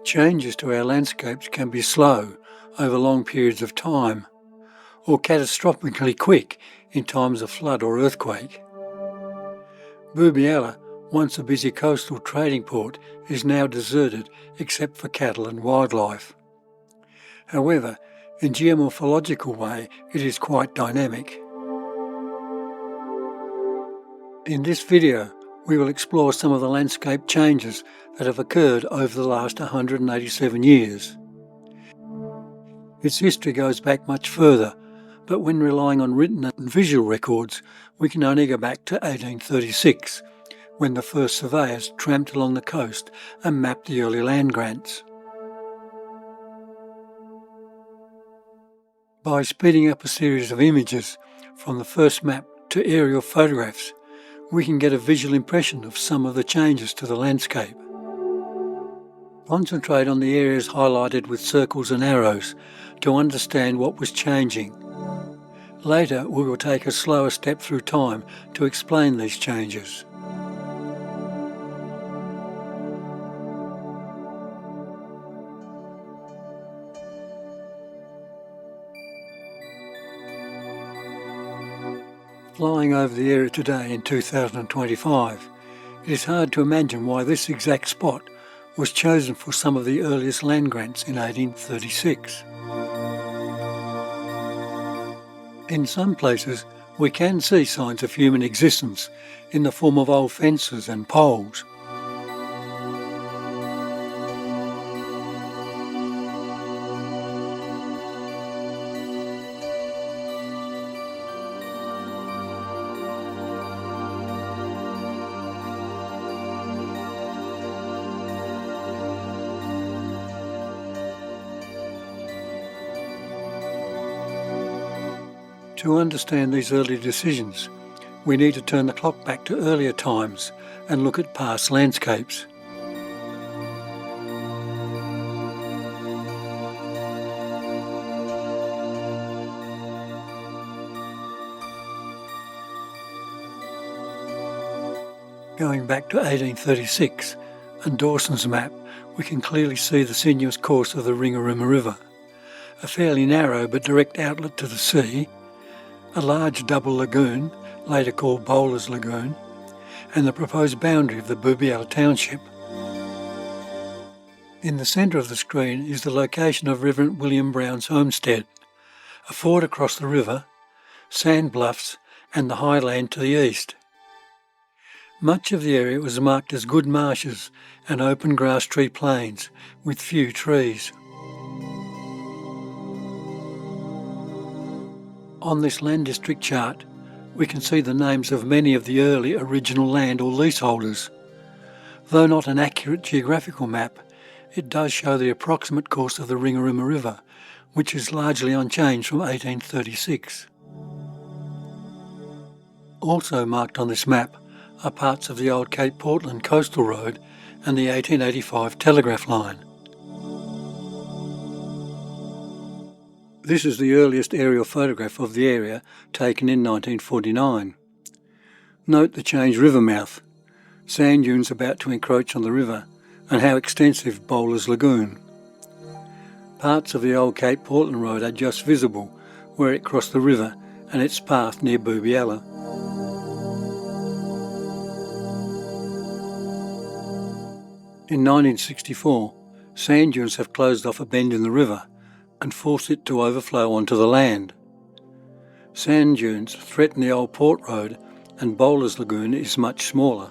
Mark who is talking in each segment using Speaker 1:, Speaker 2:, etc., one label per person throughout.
Speaker 1: Changes to our landscapes can be slow over long periods of time, or catastrophically quick in times of flood or earthquake. Boobyalla, once a busy coastal trading port, is now deserted except for cattle and wildlife. However, in geomorphological way, it is quite dynamic. In this video, we will explore some of the landscape changes that have occurred over the last 187 years. Its history goes back much further, but when relying on written and visual records, we can only go back to 1836, when the first surveyors tramped along the coast and mapped the early land grants. By speeding up a series of images from the first map to aerial photographs, we can get a visual impression of some of the changes to the landscape. Concentrate on the areas highlighted with circles and arrows to understand what was changing. Later, we will take a slower step through time to explain these changes. Flying over the area today in 2025, it is hard to imagine why this exact spot was chosen for some of the earliest land grants in 1836. In some places, we can see signs of human existence in the form of old fences and poles. To understand these early decisions, we need to turn the clock back to earlier times and look at past landscapes. Going back to 1836 and Dawson's map, we can clearly see the sinuous course of the Ringarooma River, a fairly narrow but direct outlet to the sea, a large double lagoon, later called Bowler's Lagoon, and the proposed boundary of the Boobyalla township. In the centre of the screen is the location of Reverend William Brown's homestead, a ford across the river, sand bluffs and the highland to the east. Much of the area was marked as good marshes and open grass tree plains with few trees. On this land district chart, we can see the names of many of the early original land or leaseholders. Though not an accurate geographical map, it does show the approximate course of the Ringarooma River, which is largely unchanged from 1836. Also marked on this map are parts of the old Cape Portland Coastal Road and the 1885 telegraph line. This is the earliest aerial photograph of the area taken in 1949. Note the changed river mouth, sand dunes about to encroach on the river, and how extensive Bowler's Lagoon. Parts of the old Cape Portland Road are just visible where it crossed the river and its path near Boobyalla. In 1964, sand dunes have closed off a bend in the river and force it to overflow onto the land. Sand dunes threaten the old port road and Bowler's Lagoon is much smaller.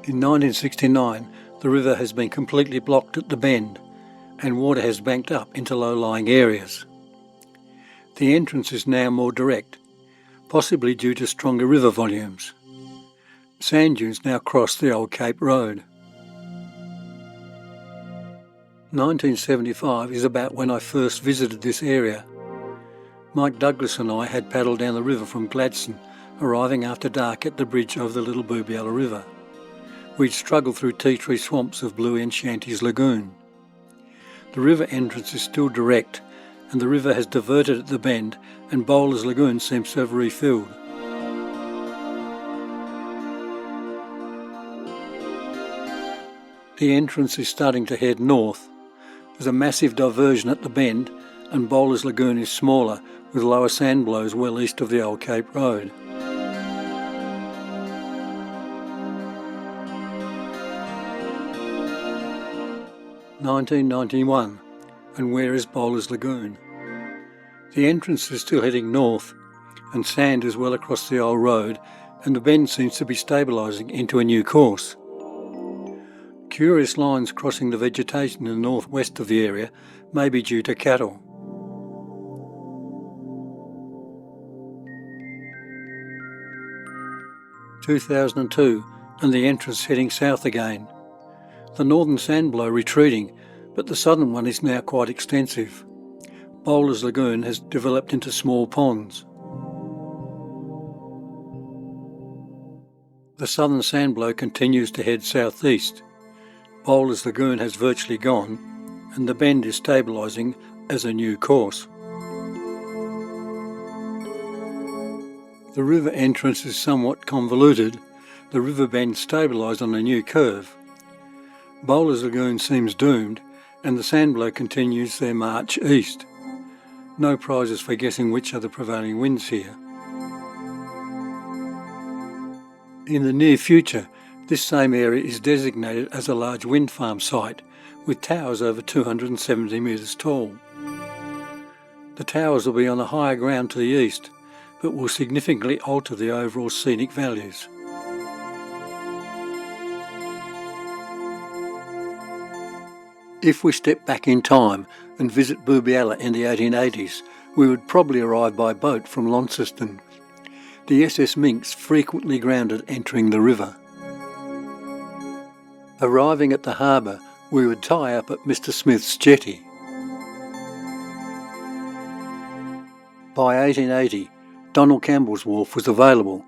Speaker 1: In 1969, the river has been completely blocked at the bend and water has banked up into low-lying areas. The entrance is now more direct, possibly due to stronger river volumes. Sand dunes now cross the old Cape Road. 1975 is about when I first visited this area. Mike Douglas and I had paddled down the river from Gladstone, arriving after dark at the bridge over the Little Boobyalla River. We'd struggled through tea tree swamps of Blue Enchanty's Lagoon. The river entrance is still direct and the river has diverted at the bend and Bowler's Lagoon seems to have refilled. The entrance is starting to head north. There's a massive diversion at the bend, and Bowler's Lagoon is smaller, with lower sand blows well east of the old Cape Road. (1991), and where is Bowler's Lagoon? The entrance is still heading north, and sand is well across the old road, and the bend seems to be stabilising into a new course. Curious lines crossing the vegetation in the northwest of the area may be due to cattle. (2002), and the entrance heading south again. The northern sandblow retreating, but the southern one is now quite extensive. Bowler's Lagoon has developed into small ponds. The southern sandblow continues to head southeast. Bowler's Lagoon has virtually gone, and the bend is stabilising as a new course. The river entrance is somewhat convoluted. The river bend stabilised on a new curve. Bowler's Lagoon seems doomed, and the sandblow continues their march east. No prizes for guessing which are the prevailing winds here. In the near future, this same area is designated as a large wind farm site, with towers over 270 metres tall. The towers will be on the higher ground to the east, but will significantly alter the overall scenic values. If we step back in time and visit Boobyalla in the 1880s, we would probably arrive by boat from Launceston. The SS Minks frequently grounded entering the river. Arriving at the harbour, we would tie up at Mr. Smith's jetty. By 1880, Donald Campbell's Wharf was available,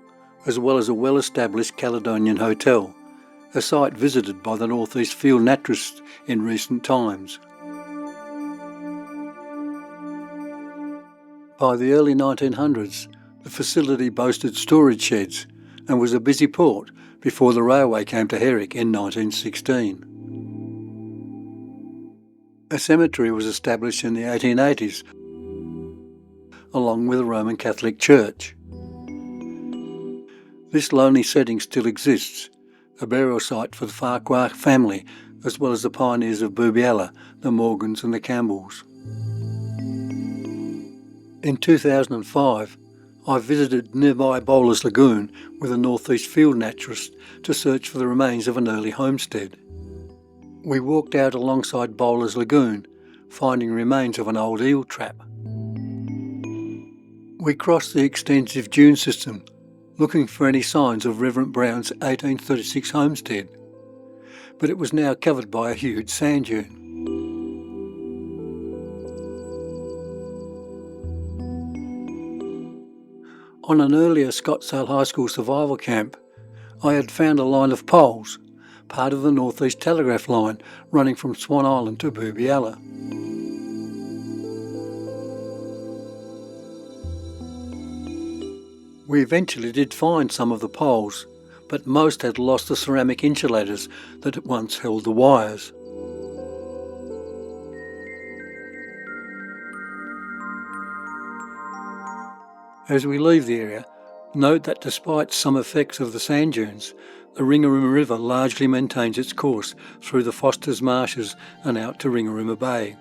Speaker 1: as well as a well-established Caledonian hotel, a site visited by the North East field naturalists in recent times. By the early 1900s, the facility boasted storage sheds and was a busy port before the railway came to Herrick in 1916. A cemetery was established in the 1880s, along with a Roman Catholic church. This lonely setting still exists, a burial site for the Farquhar family, as well as the pioneers of Boobyalla, the Morgans and the Campbells. In 2005, I visited nearby Bowler's Lagoon with a North East field naturalist to search for the remains of an early homestead. We walked out alongside Bowler's Lagoon, finding remains of an old eel trap. We crossed the extensive dune system, looking for any signs of Reverend Brown's 1836 homestead, but it was now covered by a huge sand dune. On an earlier Scottsdale High School survival camp, I had found a line of poles, part of the North East Telegraph line running from Swan Island to Boobyalla. We eventually did find some of the poles, but most had lost the ceramic insulators that once held the wires. As we leave the area, note that despite some effects of the sand dunes, the Ringarooma River largely maintains its course through the Foster's Marshes and out to Ringarooma Bay.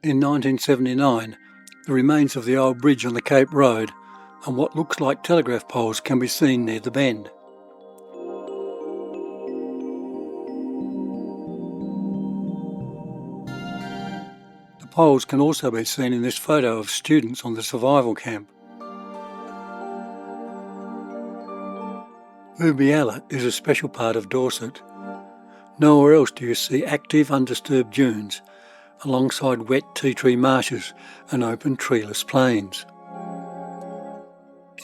Speaker 1: In 1979, the remains of the old bridge on the Cape Road and what looks like telegraph poles can be seen near the bend. The poles can also be seen in this photo of students on the survival camp. Boobyalla is a special part of Dorset. Nowhere else do you see active undisturbed dunes, alongside wet tea tree marshes and open treeless plains.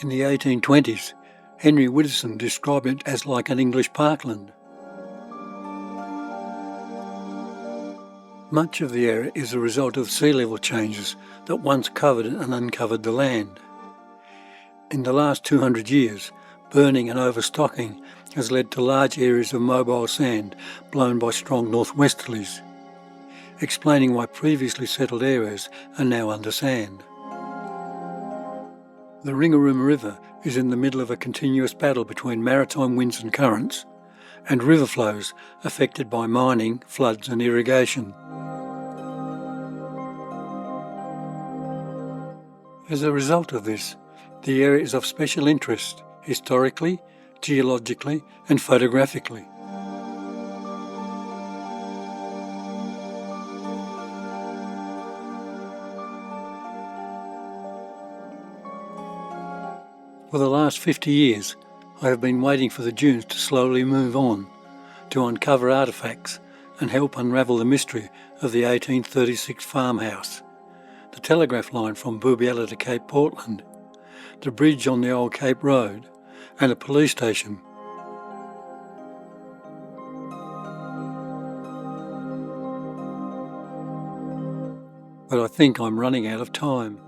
Speaker 1: In the 1820s, Henry Widdowson described it as like an English parkland. Much of the area is a result of sea level changes that once covered and uncovered the land. In the last 200 years, burning and overstocking has led to large areas of mobile sand blown by strong northwesterlies, explaining why previously settled areas are now under sand. The Ringarooma River is in the middle of a continuous battle between maritime winds and currents and river flows affected by mining, floods and irrigation. As a result of this, the area is of special interest historically, geologically and photographically. For the last 50 years, I have been waiting for the dunes to slowly move on, to uncover artefacts and help unravel the mystery of the 1836 farmhouse, the telegraph line from Boobyalla to Cape Portland, the bridge on the old Cape Road, and a police station. But I think I'm running out of time.